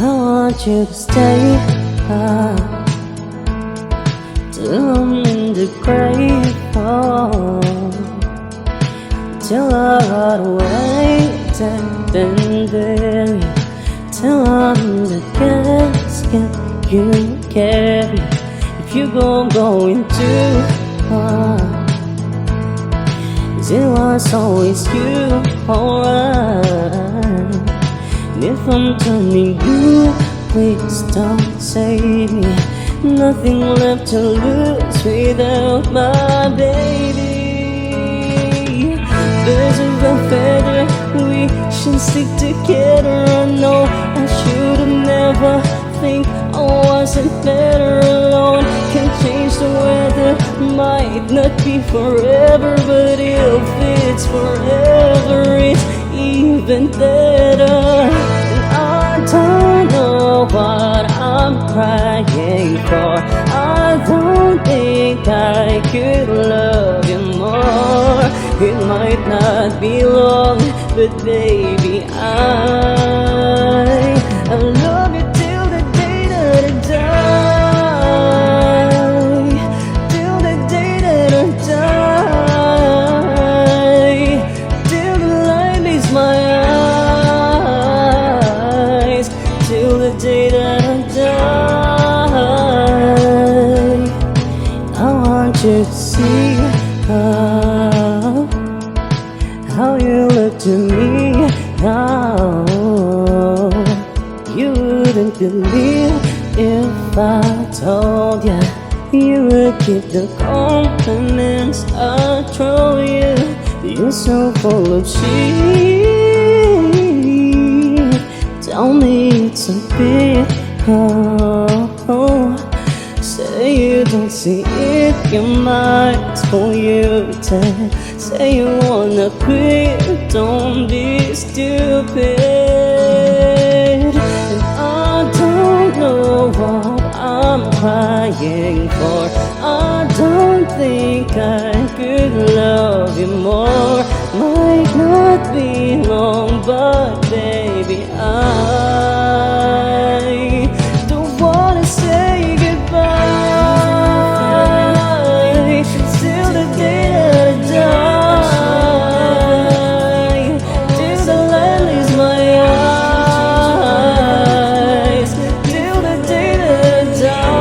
I want you to stay till I'm in the grave, till I rot away, dead and buried, till I'm in the casket you carry. If you go, I'm going too far, 'cause it was always you, alright. And if I'm turning you, please don't save me. Nothing left to lose without my baby. Birds of a feather, we should stick together. I know I should've never think I wasn't better alone. Can change the weather, might not be forever, but if it's forever, it's even better. And I don't know what I'm crying for. I don't think I could love you more. It might not be long, but baby, I love you till the day that I die. Till the day that I die. Till the light leaves my eyes. Till the day that I die. I want you to see how you look to me now. You wouldn't believe if I told you. You would keep the compliments I throw you. You're so full of shit. Tell me it's a bit. Say you don't see it, your mind's polluted. Say you wanna quit, don't be stupid. And I don't know what I'm crying for. I don't think I could love you more. Might not be long, but baby, I don't wanna say goodbye. Till the day that I die, till the light leaves my eyes, till the day that I die.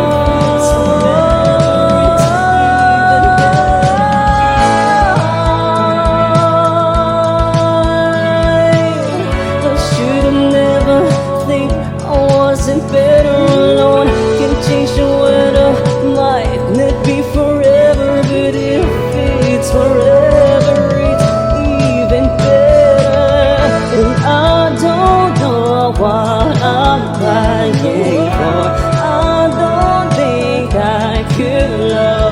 I should've never think I wasn't better alone. Can change the weather, might not be forever, but if it's forever, it's even better. And I don't know what I'm crying for. I don't think I could love